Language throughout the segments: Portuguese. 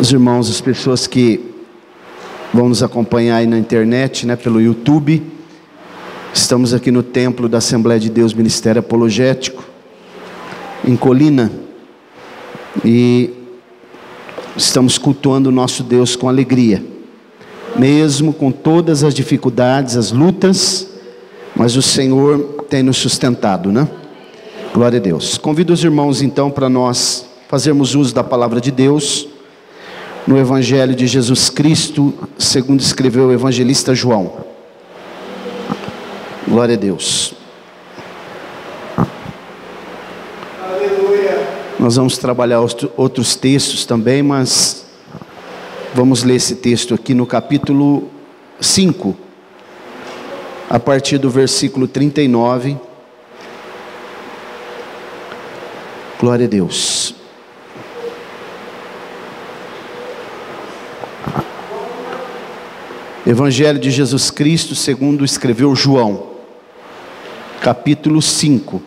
Os irmãos, as pessoas que vão nos acompanhar aí na internet, pelo YouTube. Estamos aqui no templo da Assembleia de Deus Ministério Apologético, em Colina, e estamos cultuando o nosso Deus com alegria, mesmo com todas as dificuldades, as lutas, mas o Senhor tem nos sustentado, Glória a Deus. Convido os irmãos então para nós fazermos uso da palavra de Deus, no Evangelho de Jesus Cristo, segundo escreveu o evangelista João. Glória a Deus. Aleluia. Nós vamos trabalhar outros textos também, mas vamos ler esse texto aqui no capítulo 5, a partir do versículo 39. Glória a Deus. Evangelho de Jesus Cristo, segundo escreveu João, capítulo 5,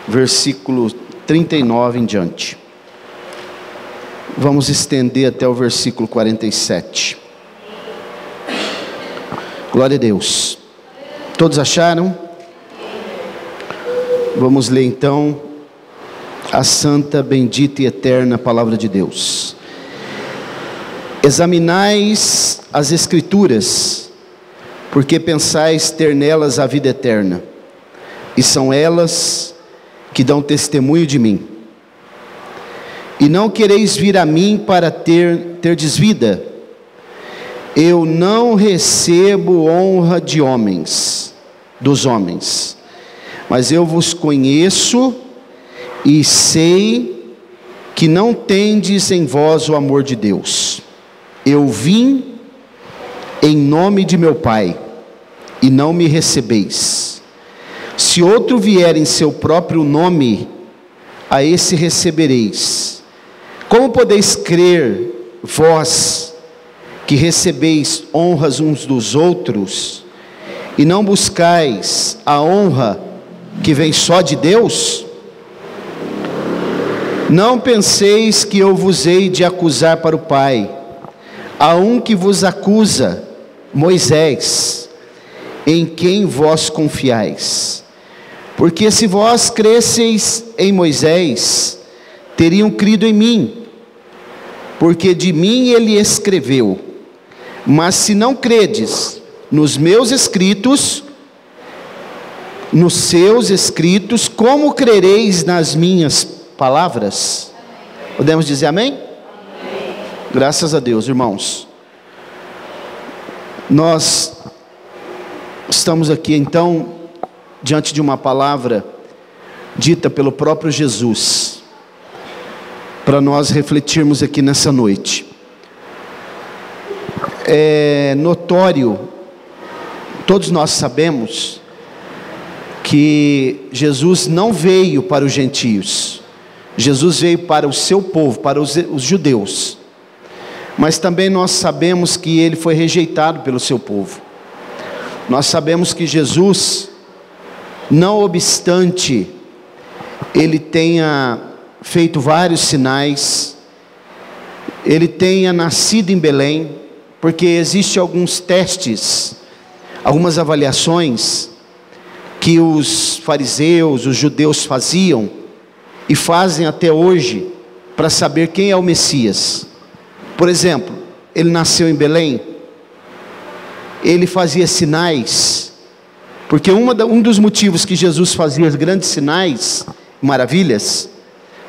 versículo 39 em diante. Vamos estender até o versículo 47. Glória a Deus. Todos acharam? Vamos ler então a santa, bendita e eterna palavra de Deus. Examinais as Escrituras, porque pensais ter nelas a vida eterna, e são elas que dão testemunho de mim. E não quereis vir a mim para terdes vida. Eu não recebo honra de homens, dos homens, mas eu vos conheço e sei que não tendes em vós o amor de Deus. Eu vim em nome de meu Pai, e não me recebeis. Se outro vier em seu próprio nome, a esse recebereis. Como podeis crer, vós, que recebeis honras uns dos outros, e não buscais a honra que vem só de Deus? Não penseis que eu vos hei de acusar para o Pai. Há um que vos acusa, Moisés, em quem vós confiais. Porque se vós cresseis em Moisés, teriam crido em mim, porque de mim ele escreveu. Mas se não credes nos meus escritos, nos seus escritos, como crereis nas minhas palavras? Podemos dizer amém? Graças a Deus, irmãos. Nós estamos aqui então diante de uma palavra dita pelo próprio Jesus, para nós refletirmos aqui nessa noite. É notório, todos nós sabemos, que Jesus não veio para os gentios. Jesus veio para o seu povo, para os judeus. Mas também nós sabemos que ele foi rejeitado pelo seu povo. Nós sabemos que Jesus, não obstante ele tenha feito vários sinais, ele tenha nascido em Belém, porque existem alguns testes, algumas avaliações que os fariseus, os judeus faziam e fazem até hoje para saber quem é o Messias. Por exemplo, ele nasceu em Belém, ele fazia sinais, porque um dos motivos que Jesus fazia os grandes sinais, maravilhas,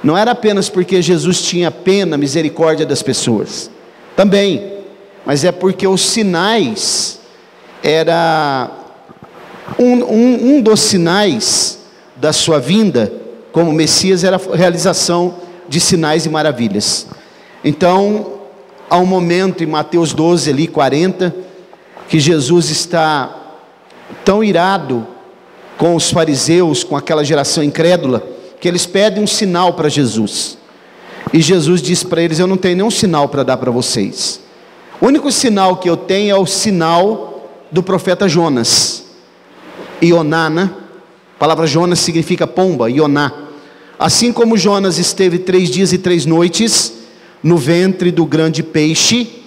não era apenas porque Jesus tinha pena, misericórdia das pessoas, também, mas é porque os sinais, era um dos sinais da sua vinda, como Messias, era a realização de sinais e maravilhas. Então, há um momento em Mateus 12, ali 40, que Jesus está tão irado com os fariseus, com aquela geração incrédula, que eles pedem um sinal para Jesus. E Jesus diz para eles: eu não tenho nenhum sinal para dar para vocês. O único sinal que eu tenho é o sinal do profeta Jonas. Ioná, A palavra Jonas significa pomba, Ioná. Assim como Jonas esteve 3 dias e 3 noites no ventre do grande peixe,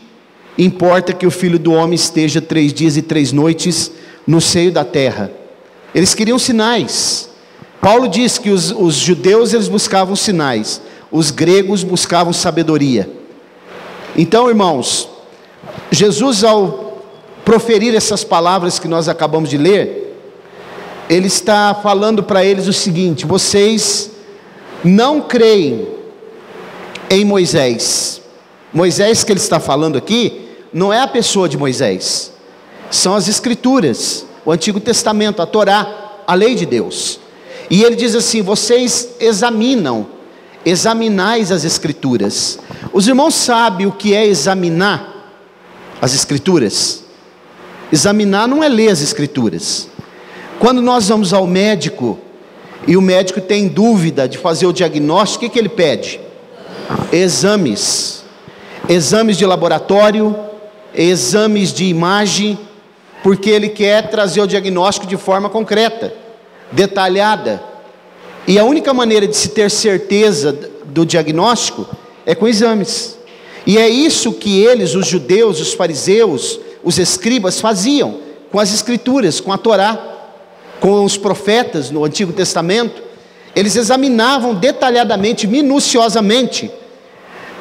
importa que o Filho do Homem esteja 3 dias e 3 noites no seio da terra. Eles queriam sinais. Paulo diz que os judeus eles buscavam sinais, os gregos buscavam sabedoria. Então, irmãos, Jesus, ao proferir essas palavras que nós acabamos de ler, ele está falando para eles o seguinte: vocês não creem em Moisés. Moisés que ele está falando aqui não é a pessoa de Moisés, são as Escrituras, o Antigo Testamento, a Torá, a lei de Deus. E ele diz assim: vocês examinais as Escrituras. Os irmãos sabem o que é examinar as Escrituras? Examinar não é ler as Escrituras. Quando nós vamos ao médico, e o médico tem dúvida de fazer o diagnóstico, o que ele pede? Exames de laboratório, exames de imagem, porque ele quer trazer o diagnóstico de forma concreta, detalhada. E a única maneira de se ter certeza do diagnóstico é com exames. E é isso que eles, os judeus, os fariseus, os escribas faziam com as Escrituras, com a Torá, com os profetas no Antigo Testamento. Eles examinavam detalhadamente, minuciosamente.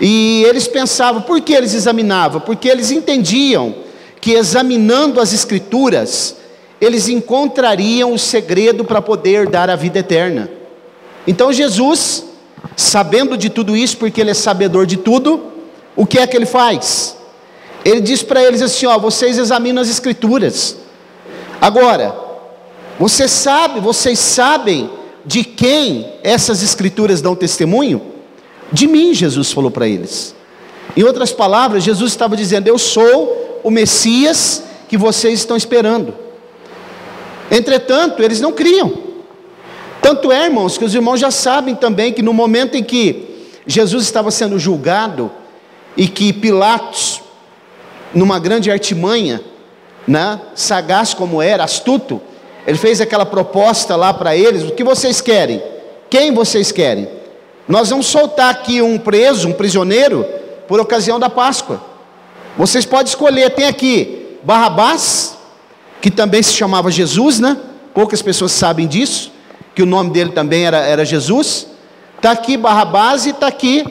E eles pensavam, por que eles examinavam? Porque eles entendiam que examinando as Escrituras, eles encontrariam o segredo para poder dar a vida eterna. Então Jesus, sabendo de tudo isso, porque ele é sabedor de tudo, o que é que ele faz? Ele diz para eles assim: ó, vocês examinam as Escrituras. Agora, vocês sabem de quem essas Escrituras dão testemunho? De mim, Jesus falou para eles. Em outras palavras, Jesus estava dizendo: eu sou o Messias que vocês estão esperando. Entretanto, eles não criam. Tanto é, irmãos, que os irmãos já sabem também que no momento em que Jesus estava sendo julgado, e que Pilatos, numa grande artimanha, né, sagaz como era, astuto, ele fez aquela proposta lá para eles: o que vocês querem? Quem vocês querem? Nós vamos soltar aqui um preso, um prisioneiro, por ocasião da Páscoa. Vocês podem escolher. Tem aqui Barrabás, que também se chamava Jesus, né? Poucas pessoas sabem disso, que o nome dele também era Jesus. Está aqui Barrabás e está aqui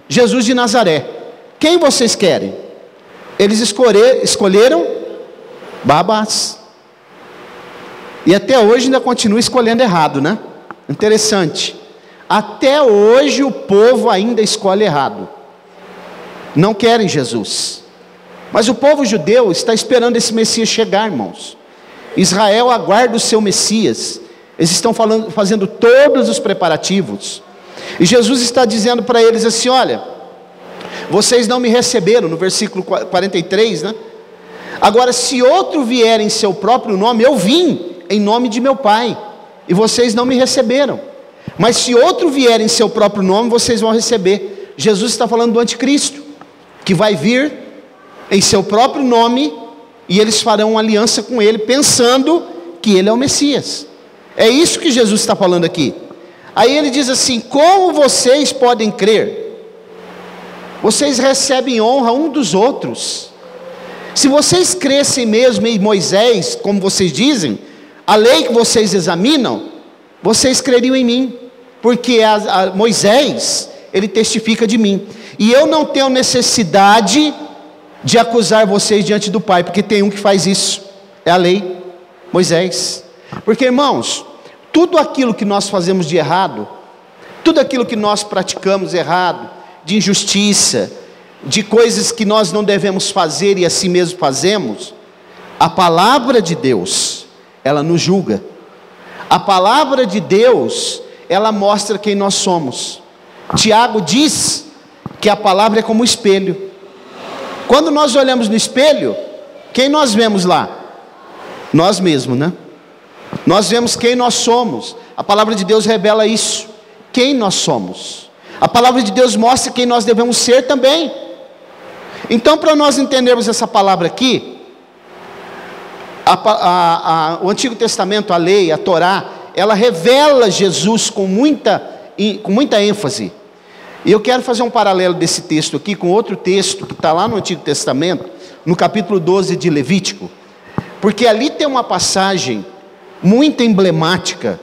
Jesus de Nazaré. Quem vocês querem? Eles escolheram Barrabás. E até hoje ainda continua escolhendo errado, né? Interessante. Até hoje o povo ainda escolhe errado. Não querem Jesus. Mas o povo judeu está esperando esse Messias chegar, irmãos. Israel aguarda o seu Messias. Eles estão fazendo todos os preparativos. E Jesus está dizendo para eles assim: olha, vocês não me receberam, no versículo 43, né? Agora, se outro vier em seu próprio nome, eu vim em nome de meu Pai, e vocês não me receberam. Mas se outro vier em seu próprio nome, vocês vão receber. Jesus está falando do anticristo, que vai vir em seu próprio nome, e eles farão uma aliança com ele, pensando que ele é o Messias. É isso que Jesus está falando aqui. Aí ele diz assim: como vocês podem crer? Vocês recebem honra um dos outros. Se vocês crescem mesmo em Moisés, como vocês dizem, a lei que vocês examinam, vocês creriam em mim, porque Moisés, ele testifica de mim, e eu não tenho necessidade de acusar vocês diante do Pai, porque tem um que faz isso, é a lei, Moisés. Porque, irmãos, tudo aquilo que nós fazemos de errado, tudo aquilo que nós praticamos errado, de injustiça, de coisas que nós não devemos fazer e assim mesmo fazemos, a palavra de Deus, ela nos julga. A palavra de Deus, ela mostra quem nós somos. Tiago diz que a palavra é como um espelho. Quando nós olhamos no espelho, quem nós vemos lá? Nós mesmos, né? Nós vemos quem nós somos. A palavra de Deus revela isso, quem nós somos. A palavra de Deus mostra quem nós devemos ser também. Então, para nós entendermos essa palavra aqui, o Antigo Testamento, a lei, a Torá, ela revela Jesus com muita ênfase. E eu quero fazer um paralelo desse texto aqui com outro texto que está lá no Antigo Testamento, no capítulo 12 de Levítico, porque ali tem uma passagem muito emblemática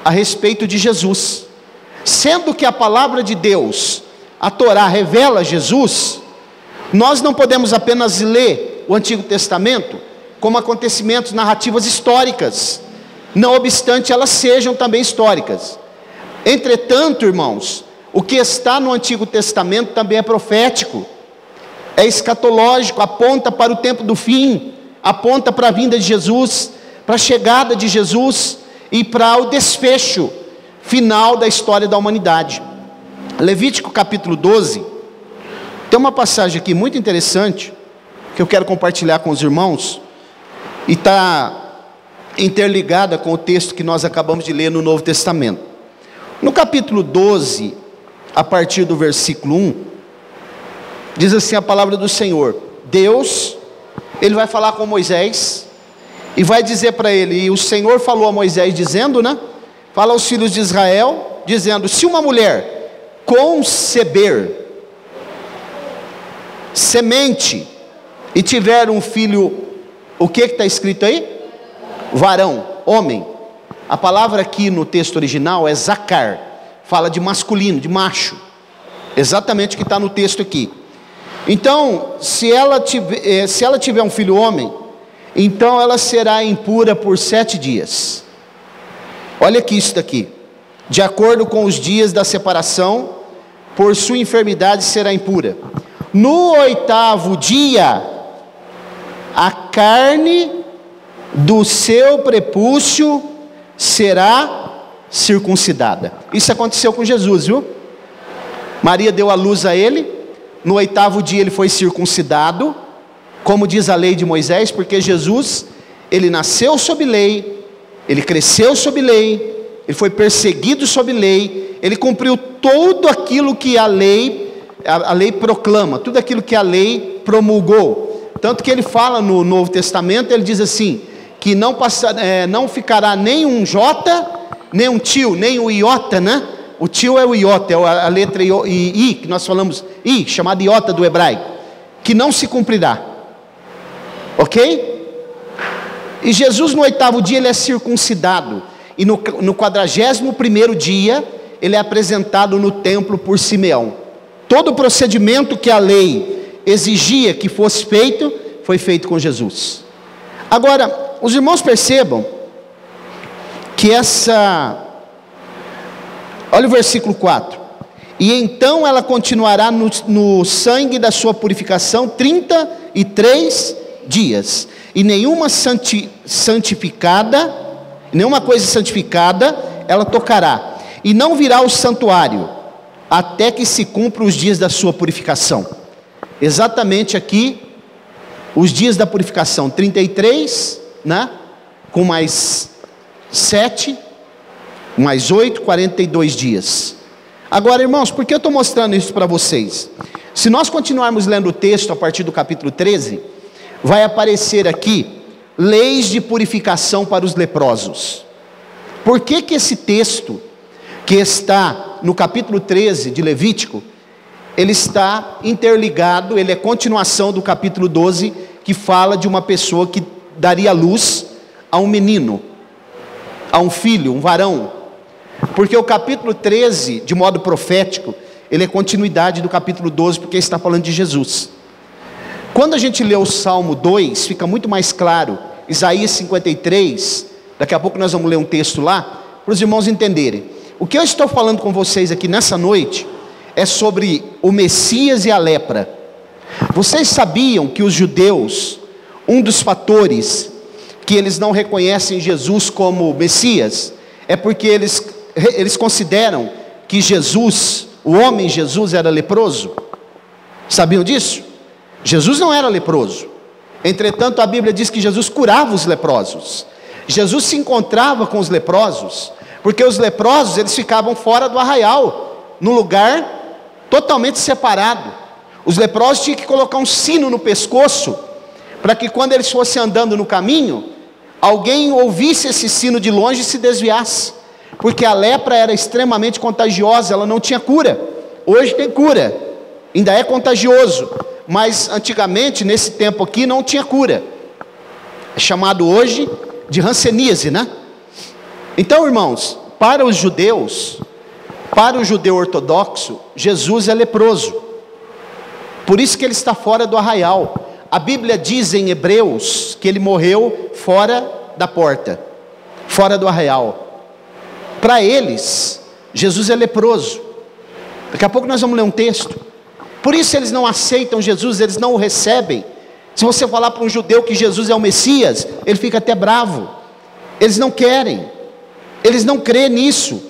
a respeito de Jesus. Sendo que a palavra de Deus, a Torá, revela Jesus, nós não podemos apenas ler o Antigo Testamento como acontecimentos, narrativas históricas, não obstante elas sejam também históricas. Entretanto, irmãos, o que está no Antigo Testamento também é profético, é escatológico, aponta para o tempo do fim, aponta para a vinda de Jesus, para a chegada de Jesus e para o desfecho final da história da humanidade. Levítico capítulo 12, tem uma passagem aqui muito interessante, que eu quero compartilhar com os irmãos, e está interligada com o texto que nós acabamos de ler no Novo Testamento. No capítulo 12, a partir do versículo 1, diz assim a palavra do Senhor: Deus, Ele vai falar com Moisés, e vai dizer para ele, e o Senhor falou a Moisés dizendo, fala aos filhos de Israel, dizendo: se uma mulher conceber semente, e tiver um filho, o que está escrito aí? Varão, homem. A palavra aqui no texto original é zacar, fala de masculino, de macho, exatamente o que está no texto aqui. Então, se ela tiver um filho homem, então ela será impura por 7 dias. Olha aqui isso daqui: de acordo com os dias da separação, por sua enfermidade será impura. No 8º dia, a carne do seu prepúcio será circuncidada. Isso aconteceu com Jesus, viu? Maria deu a luz a ele, no 8º dia ele foi circuncidado, como diz a lei de Moisés, porque Jesus, ele nasceu sob lei, ele cresceu sob lei, ele foi perseguido sob lei, ele cumpriu tudo aquilo que a lei proclama, tudo aquilo que a lei promulgou. Tanto que ele fala no Novo Testamento, ele diz assim, que não ficará nem um jota, nem um tio, nem o iota, O tio é o iota, é a letra I, que nós falamos, I, chamada iota do hebraico, que não se cumprirá. Ok? E Jesus no 8º dia ele é circuncidado, e no 41º dia ele é apresentado no templo por Simeão. Todo o procedimento que a lei exigia que fosse feito, foi feito com Jesus. Agora, os irmãos percebam que olha o versículo 4: e então ela continuará no sangue da sua purificação 33 dias, e nenhuma coisa santificada ela tocará, e não virá ao santuário, até que se cumpra os dias da sua purificação. Exatamente aqui, os dias da purificação, 33, com mais 7, mais 8, 42 dias. Agora, irmãos, por que eu estou mostrando isso para vocês? Se nós continuarmos lendo o texto a partir do capítulo 13, vai aparecer aqui leis de purificação para os leprosos. Por que esse texto, que está no capítulo 13 de Levítico, ele está interligado, ele é continuação do capítulo 12, que fala de uma pessoa que daria luz a um menino, a um filho, um varão? Porque o capítulo 13, de modo profético, ele é continuidade do capítulo 12, porque está falando de Jesus. Quando a gente lê o Salmo 2, fica muito mais claro. Isaías 53, daqui a pouco nós vamos ler um texto lá, para os irmãos entenderem. O que eu estou falando com vocês aqui nessa noite, é sobre o Messias e a lepra. Vocês sabiam que os judeus, um dos fatores que eles não reconhecem Jesus como Messias, é porque eles consideram que Jesus, o homem Jesus, era leproso? Sabiam disso? Jesus não era leproso. Entretanto, a Bíblia diz que Jesus curava os leprosos. Jesus se encontrava com os leprosos, porque os leprosos, eles ficavam fora do arraial, num lugar totalmente separado. Os leprosos tinham que colocar um sino no pescoço, para que quando eles fossem andando no caminho, alguém ouvisse esse sino de longe e se desviasse, porque a lepra era extremamente contagiosa, ela não tinha cura. Hoje tem cura, ainda é contagioso, mas antigamente, nesse tempo aqui, não tinha cura. É chamado hoje de hanseníase, né? Então, irmãos, para os judeus, para o judeu ortodoxo, Jesus é leproso. Por isso que ele está fora do arraial. A Bíblia diz em Hebreus que ele morreu fora da porta, fora do arraial. Para eles, Jesus é leproso. Daqui a pouco nós vamos ler um texto. Por isso eles não aceitam Jesus, eles não o recebem. Se você falar para um judeu que Jesus é o Messias, ele fica até bravo. Eles não querem, eles não creem nisso,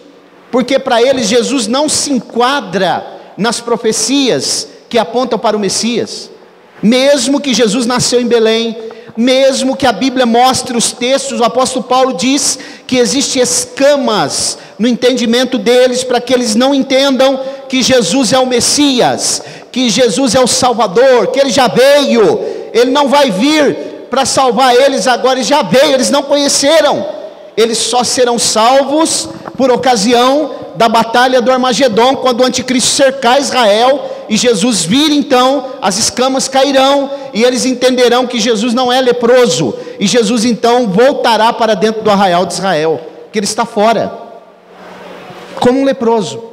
porque para eles Jesus não se enquadra nas profecias que apontam para o Messias. Mesmo que Jesus nasceu em Belém, mesmo que a Bíblia mostre os textos, o apóstolo Paulo diz que existem escamas no entendimento deles, para que eles não entendam que Jesus é o Messias, que Jesus é o Salvador, que Ele já veio, Ele não vai vir para salvar eles agora, Ele já veio, eles não conheceram, eles só serão salvos por ocasião da batalha do Armagedon, quando o anticristo cercar Israel, e Jesus vir, então as escamas cairão, e eles entenderão que Jesus não é leproso, e Jesus então voltará para dentro do arraial de Israel, que ele está fora, como um leproso.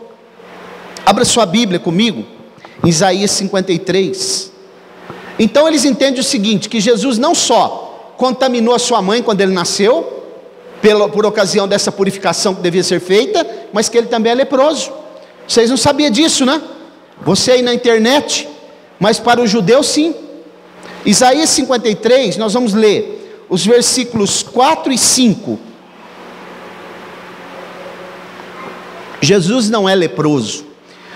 Abra sua Bíblia comigo, em Isaías 53, então eles entendem o seguinte, que Jesus não só contaminou a sua mãe quando ele nasceu, por ocasião dessa purificação que devia ser feita, mas que ele também é leproso. Vocês não sabiam disso, né? Você aí na internet, mas para o judeu sim. Isaías 53, nós vamos ler os versículos 4 e 5. Jesus não é leproso,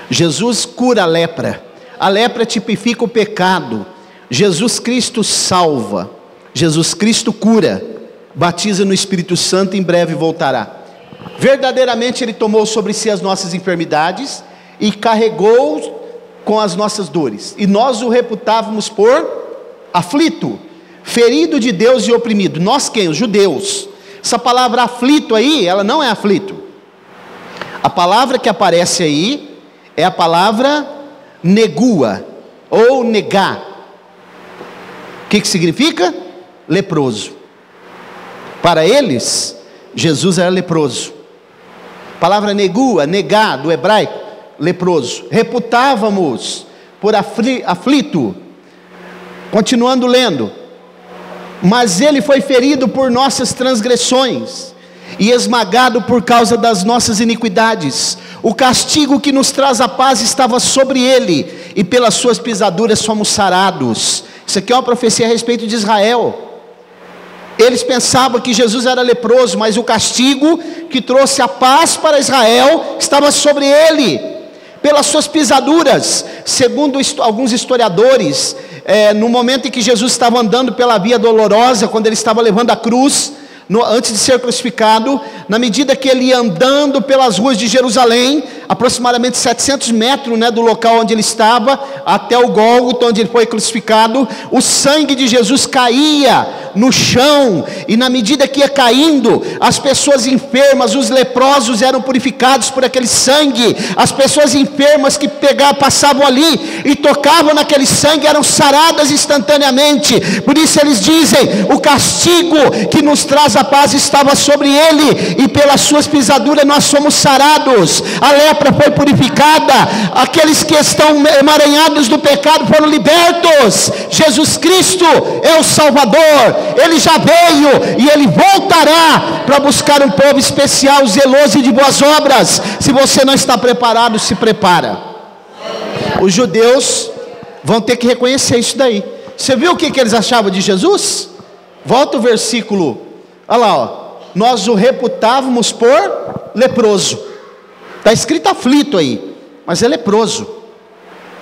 Jesus cura a lepra tipifica o pecado, Jesus Cristo salva, Jesus Cristo cura, batiza no Espírito Santo, em breve voltará. Verdadeiramente ele tomou sobre si as nossas enfermidades e carregou com as nossas dores, e nós o reputávamos por aflito, ferido de Deus e oprimido. Nós quem? Os judeus. Essa palavra aflito aí, ela não é aflito. A palavra que aparece aí é a palavra negua ou negar. O que significa? Leproso. Para eles, Jesus era leproso. A palavra negua, negar, do hebraico, leproso. Reputávamos por aflito. Continuando lendo. Mas ele foi ferido por nossas transgressões e esmagado por causa das nossas iniquidades. O castigo que nos traz a paz estava sobre ele, e pelas suas pisaduras fomos sarados. Isso aqui é uma profecia a respeito de Israel. Eles pensavam que Jesus era leproso, mas o castigo que trouxe a paz para Israel estava sobre ele, pelas suas pisaduras. Segundo alguns historiadores, no momento em que Jesus estava andando pela via dolorosa, quando ele estava levando a cruz, antes de ser crucificado, na medida que ele ia andando pelas ruas de Jerusalém, aproximadamente 700 metros, do local onde ele estava, até o Gólgota, onde ele foi crucificado, o sangue de Jesus caía no chão, e na medida que ia caindo, as pessoas enfermas, os leprosos eram purificados por aquele sangue, as pessoas enfermas que passavam ali, e tocavam naquele sangue, eram saradas instantaneamente. Por isso eles dizem, o castigo que nos traz a paz estava sobre ele, e pelas suas pisaduras nós somos sarados. A lepra foi purificada, aqueles que estão emaranhados do pecado foram libertos. Jesus Cristo é o Salvador, ele já veio e ele voltará para buscar um povo especial, zeloso e de boas obras. Se você não está preparado, se prepara. Os judeus vão ter que reconhecer isso daí. Você viu o que eles achavam de Jesus? Volta o versículo, olha lá, ó. Nós o reputávamos por leproso. Está escrito aflito aí, mas é leproso.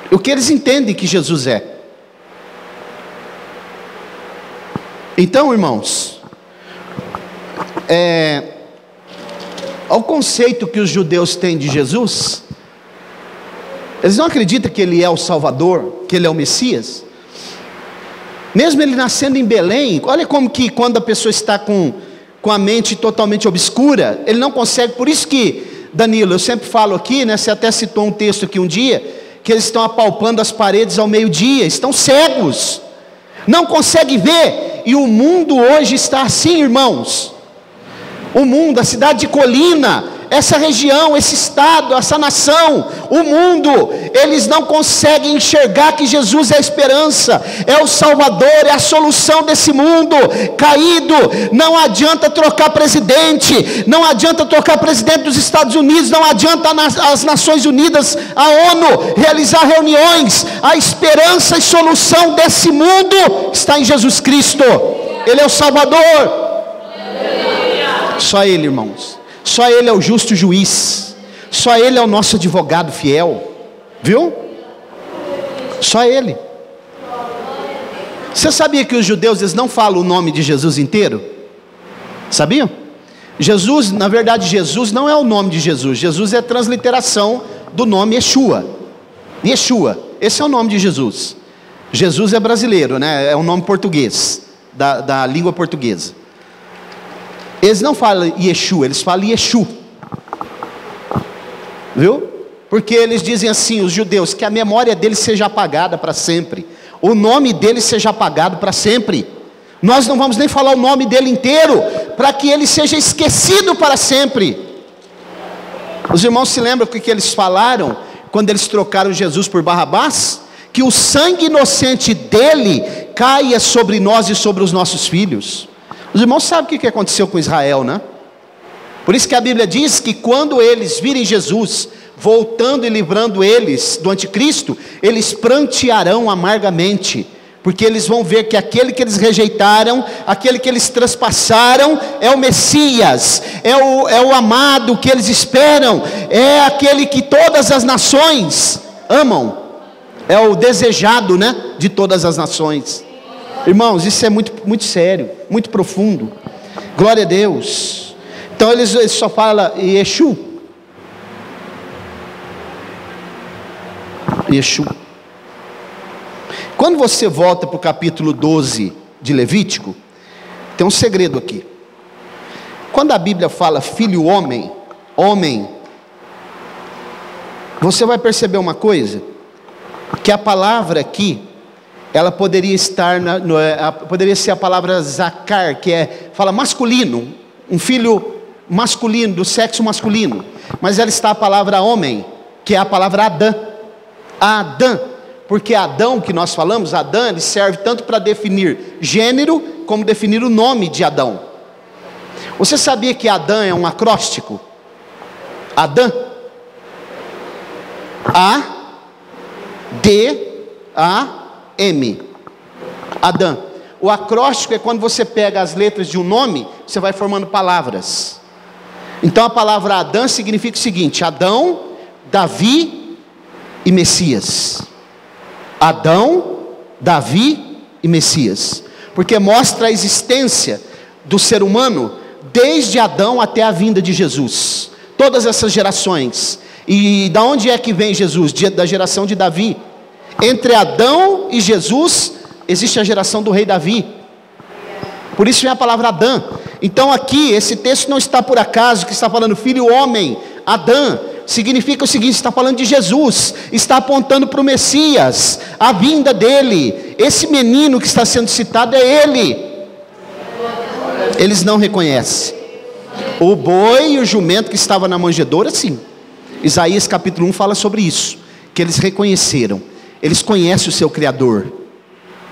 O que eles entendem que Jesus é. Então, irmãos, ao conceito que os judeus têm de Jesus, eles não acreditam que ele é o Salvador, que ele é o Messias. Mesmo ele nascendo em Belém, olha como que quando a pessoa está com a mente totalmente obscura, ele não consegue. Por isso que Danilo, eu sempre falo aqui, né? Você até citou um texto aqui um dia, que eles estão apalpando as paredes ao meio-dia, estão cegos, não conseguem ver, e o mundo hoje está assim, irmãos. O mundo, a cidade de Colina, essa região, esse estado, essa nação, o mundo, eles não conseguem enxergar que Jesus é a esperança, é o Salvador, é a solução desse mundo caído. Não adianta trocar presidente, não adianta trocar presidente dos Estados Unidos, não adianta as Nações Unidas, a ONU, realizar reuniões. A esperança e solução desse mundo está em Jesus Cristo. Ele é o Salvador. Só Ele, irmãos. Só Ele é o justo juiz, só Ele é o nosso advogado fiel, viu? Só Ele. Você sabia que os judeus, eles não falam o nome de Jesus inteiro? Sabiam? Jesus, na verdade, Jesus não é o nome de Jesus. Jesus é a transliteração do nome Yeshua. Yeshua, esse é o nome de Jesus. Jesus é brasileiro, né? É um nome português, da língua portuguesa. Eles não falam Yeshua, eles falam Yeshu. Viu? Porque eles dizem assim, os judeus, que a memória deles seja apagada para sempre, o nome dele seja apagado para sempre. Nós não vamos nem falar o nome dele inteiro, para que ele seja esquecido para sempre. Os irmãos se lembram o que eles falaram quando eles trocaram Jesus por Barrabás? Que o sangue inocente dele caia sobre nós e sobre os nossos filhos. Os irmãos sabem o que aconteceu com Israel, né? Por isso que a Bíblia diz que quando eles virem Jesus voltando e livrando eles do anticristo, eles prantearão amargamente, porque eles vão ver que aquele que eles rejeitaram, aquele que eles traspassaram, é o Messias, é o amado que eles esperam, é aquele que todas as nações amam, é o desejado, né, de todas as nações. Irmãos, isso é muito, muito sério, muito profundo. Glória a Deus. Então eles só falam Yeshu. Yeshu. Quando você volta para o capítulo 12 de Levítico, tem um segredo aqui. Quando a Bíblia fala filho homem, você vai perceber uma coisa, que a palavra aqui, ela poderia estar, poderia ser a palavra Zakar, que fala masculino, um filho masculino, do sexo masculino, mas ela está a palavra homem, que é a palavra Adã, Adã, porque Adão que nós falamos, Adã, ele serve tanto para definir gênero, como definir o nome de Adão. Você sabia que Adã é um acróstico? Adã, A-D-A-M, Adã. O acróstico é quando você pega as letras de um nome, você vai formando palavras. Então a palavra Adã significa o seguinte: Adão, Davi e Messias. Adão, Davi e Messias, porque mostra a existência do ser humano desde Adão até a vinda de Jesus, todas essas gerações. E da onde é que vem Jesus? Da geração de Davi. Entre Adão e Jesus existe a geração do rei Davi, por isso vem a palavra Adã. Então aqui, esse texto não está por acaso, que está falando filho homem, Adã, significa o seguinte, está falando de Jesus, está apontando para o Messias, a vinda dele. Esse menino que está sendo citado é ele. Eles não reconhecem. O boi e o jumento que estava na manjedoura, sim. Isaías capítulo 1 fala sobre isso, que eles reconheceram, eles conhecem o seu Criador.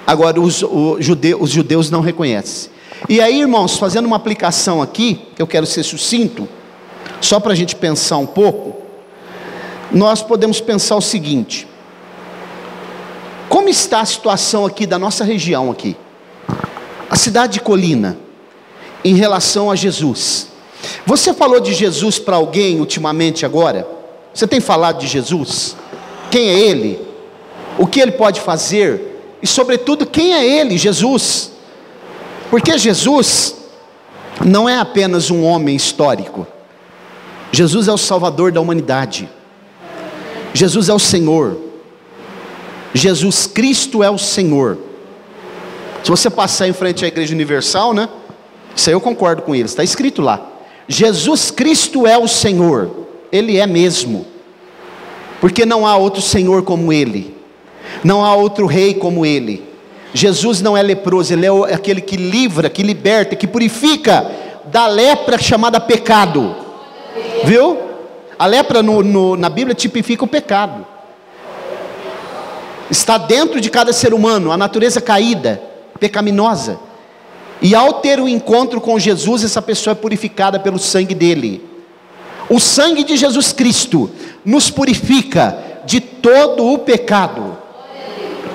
Agora os judeus não reconhecem. E aí, irmãos, fazendo uma aplicação aqui, que eu quero ser sucinto, só para a gente pensar um pouco, nós podemos pensar o seguinte: como está a situação aqui da nossa região aqui, a cidade de Colina, em relação a Jesus? Você falou de Jesus para alguém ultimamente agora? Você tem falado de Jesus? Quem é Ele? O que Ele pode fazer? E sobretudo, quem é Ele, Jesus? Porque Jesus não é apenas um homem histórico. Jesus é o Salvador da humanidade. Jesus é o Senhor. Jesus Cristo é o Senhor. Se você passar em frente à Igreja Universal, né? Isso aí eu concordo com eles, está escrito lá. Jesus Cristo é o Senhor. Ele é mesmo, porque não há outro Senhor como Ele, não há outro Rei como Ele. Jesus não é leproso, Ele é aquele que livra, que liberta, que purifica da lepra chamada pecado, viu? A lepra na Bíblia tipifica o pecado, está dentro de cada ser humano, a natureza caída, pecaminosa, e ao ter um encontro com Jesus, essa pessoa é purificada pelo sangue dele. O sangue de Jesus Cristo nos purifica de todo o pecado.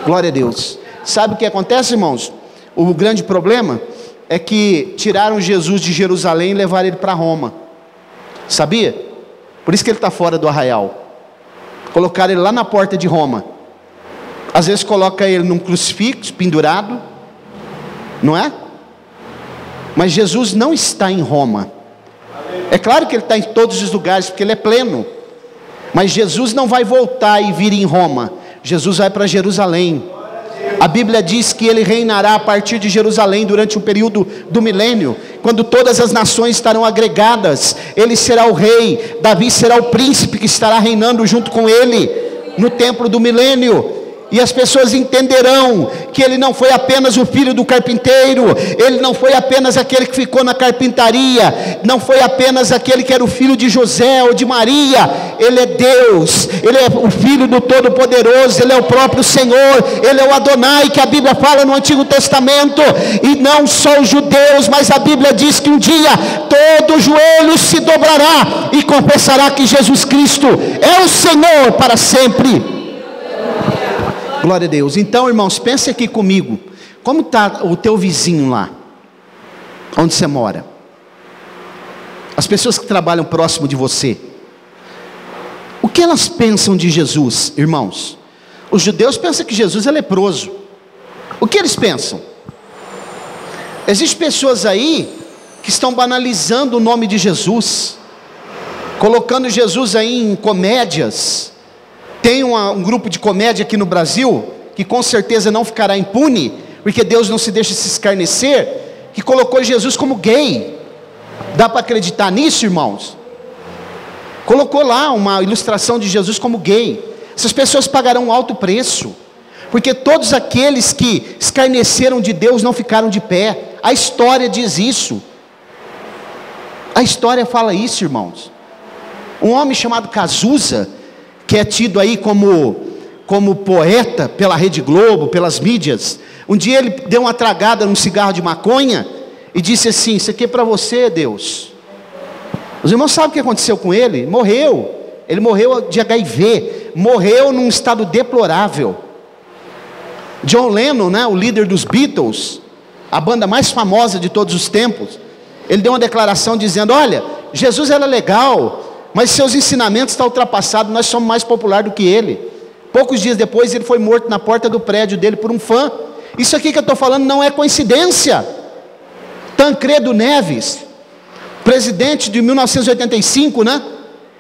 Glória a Deus. Sabe o que acontece, irmãos? O grande problema é que tiraram Jesus de Jerusalém e levaram ele para Roma. Sabia? Por isso que ele está fora do arraial. Colocaram ele lá na porta de Roma. Às vezes coloca ele num crucifixo pendurado, não é? Mas Jesus não está em Roma. É claro que ele está em todos os lugares, porque ele é pleno. Mas Jesus não vai voltar e vir em Roma. Jesus vai para Jerusalém. A Bíblia diz que ele reinará a partir de Jerusalém durante o período do milênio, quando todas as nações estarão agregadas. Ele será o rei, Davi será o príncipe que estará reinando junto com ele no templo do milênio. E as pessoas entenderão que ele não foi apenas o filho do carpinteiro, ele não foi apenas aquele que ficou na carpintaria, não foi apenas aquele que era o filho de José ou de Maria. Ele é Deus, ele é o Filho do Todo-Poderoso, ele é o próprio Senhor, ele é o Adonai, que a Bíblia fala no Antigo Testamento. E não só os judeus, mas a Bíblia diz que um dia todo joelho se dobrará e confessará que Jesus Cristo é o Senhor para sempre. Glória a Deus. Então, irmãos, pense aqui comigo. Como está o teu vizinho lá, onde você mora? As pessoas que trabalham próximo de você, o que elas pensam de Jesus, irmãos? Os judeus pensam que Jesus é leproso. O que eles pensam? Existem pessoas aí que estão banalizando o nome de Jesus, colocando Jesus aí em comédias. Tem um grupo de comédia aqui no Brasil, que com certeza não ficará impune, porque Deus não se deixa se escarnecer, que colocou Jesus como gay. Dá para acreditar nisso, irmãos? Colocou lá uma ilustração de Jesus como gay. Essas pessoas pagarão um alto preço, porque todos aqueles que escarneceram de Deus não ficaram de pé. A história diz isso. A história fala isso, irmãos. Um homem chamado Cazuza, que é tido aí como poeta pela Rede Globo, pelas mídias, um dia ele deu uma tragada num cigarro de maconha e disse assim: isso aqui é para você, Deus. Os irmãos sabem o que aconteceu com ele? Morreu. Ele morreu de HIV, morreu num estado deplorável. John Lennon, né, o líder dos Beatles, a banda mais famosa de todos os tempos, ele deu uma declaração dizendo: olha, Jesus era legal, mas seus ensinamentos estão ultrapassados, nós somos mais populares do que ele. Poucos dias depois ele foi morto na porta do prédio dele por um fã. Isso aqui que eu estou falando não é coincidência. Tancredo Neves, presidente de 1985, né?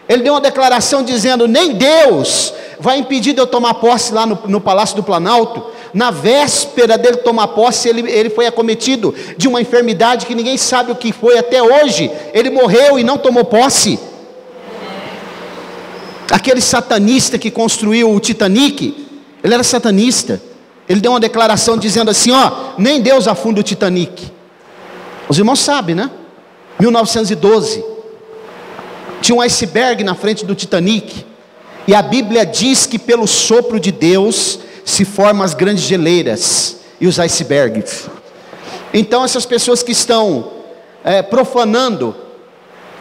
Ele deu uma declaração dizendo: nem Deus vai impedir de eu tomar posse lá no Palácio do Planalto. Na véspera dele tomar posse, ele foi acometido de uma enfermidade que ninguém sabe o que foi até hoje. Ele morreu e não tomou posse. Aquele satanista que construiu o Titanic, ele era satanista. Ele deu uma declaração dizendo assim: ó, nem Deus afunda o Titanic. Os irmãos sabem, né? 1912, tinha um iceberg na frente do Titanic, e a Bíblia diz que pelo sopro de Deus se formam as grandes geleiras e os icebergs. Então essas pessoas que estão profanando,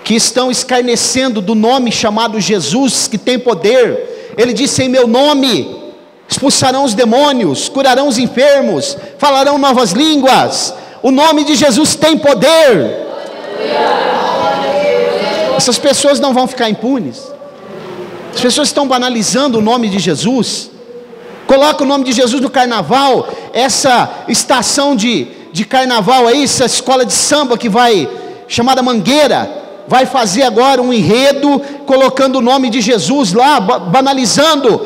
que estão escarnecendo do nome chamado Jesus, que tem poder, ele disse: em meu nome expulsarão os demônios, curarão os enfermos, falarão novas línguas. O nome de Jesus tem poder. Essas pessoas não vão ficar impunes. As pessoas estão banalizando o nome de Jesus. Coloca o nome de Jesus no carnaval. Essa estação de carnaval aí, essa escola de samba que vai, chamada Mangueira, vai fazer agora um enredo, colocando o nome de Jesus lá, banalizando,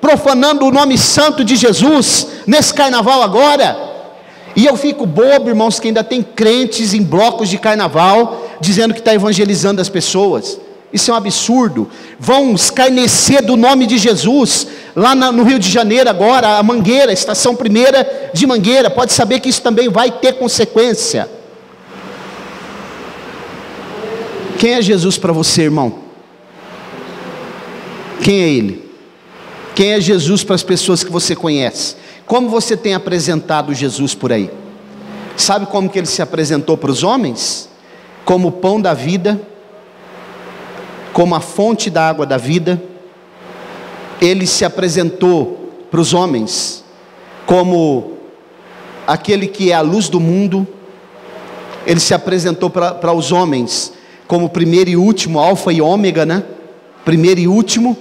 profanando o nome santo de Jesus, nesse carnaval agora. E eu fico bobo, irmãos, que ainda tem crentes em blocos de carnaval, dizendo que está evangelizando as pessoas. Isso é um absurdo. Vão escarnecer do nome de Jesus, lá no Rio de Janeiro agora, a Mangueira, a estação primeira de Mangueira, pode saber que isso também vai ter consequência. Quem é Jesus para você, irmão? Quem é Ele? Quem é Jesus para as pessoas que você conhece? Como você tem apresentado Jesus por aí? Sabe como que Ele se apresentou para os homens? Como o pão da vida, como a fonte da água da vida. Ele se apresentou para os homens como aquele que é a luz do mundo. Ele se apresentou para os homens como primeiro e último, alfa e ômega, né? Primeiro e último,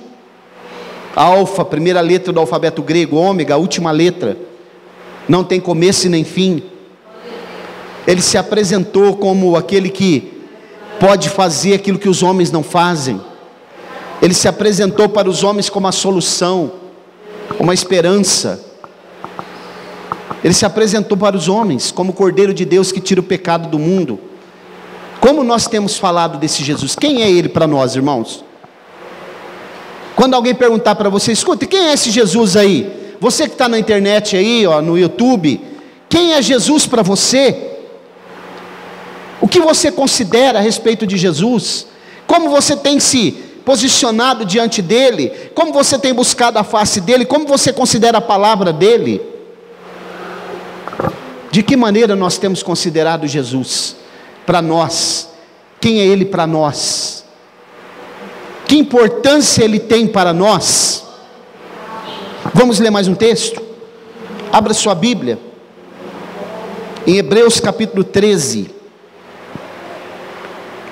alfa, primeira letra do alfabeto grego, ômega, a última letra, não tem começo e nem fim. Ele se apresentou como aquele que pode fazer aquilo que os homens não fazem. Ele se apresentou para os homens como a solução, como a esperança. Ele se apresentou para os homens como o Cordeiro de Deus que tira o pecado do mundo. Como nós temos falado desse Jesus? Quem é Ele para nós, irmãos? Quando alguém perguntar para você, escuta, quem é esse Jesus aí? Você que está na internet aí, ó, no YouTube, quem é Jesus para você? O que você considera a respeito de Jesus? Como você tem se posicionado diante dele? Como você tem buscado a face dele? Como você considera a palavra dele? De que maneira nós temos considerado Jesus para nós? Quem é Ele para nós? Que importância Ele tem para nós? Vamos ler mais um texto? Abra sua Bíblia em Hebreus capítulo 13.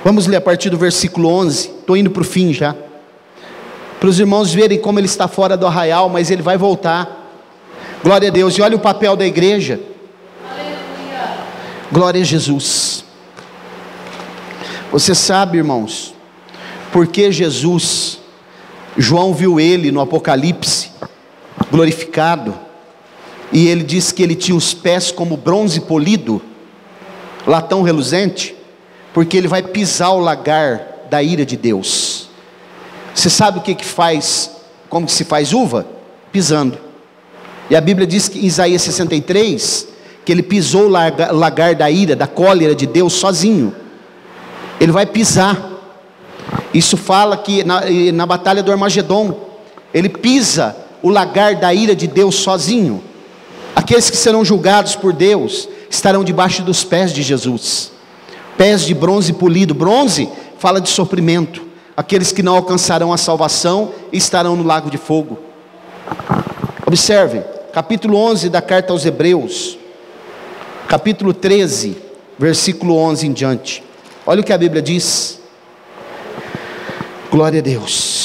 Vamos ler a partir do versículo 11. Estou indo para o fim já, para os irmãos verem como ele está fora do arraial, mas ele vai voltar. Glória a Deus. E olha o papel da igreja. Aleluia. Glória a Jesus. Você sabe, irmãos, porque Jesus, João viu ele no Apocalipse glorificado, e ele disse que ele tinha os pés como bronze polido, latão reluzente, porque ele vai pisar o lagar da ira de Deus. Você sabe o que faz, como que se faz uva? Pisando. E a Bíblia diz que em Isaías 63, que ele pisou o lagar da ira, da cólera de Deus sozinho. Ele vai pisar. Isso fala que na batalha do Armagedon, ele pisa o lagar da ira de Deus sozinho. Aqueles que serão julgados por Deus estarão debaixo dos pés de Jesus, pés de bronze polido. Bronze fala de sofrimento. Aqueles que não alcançarão a salvação estarão no lago de fogo. Observe, capítulo 11 da carta aos Hebreus, capítulo 13, versículo 11 em diante. Olha o que a Bíblia diz. Glória a Deus.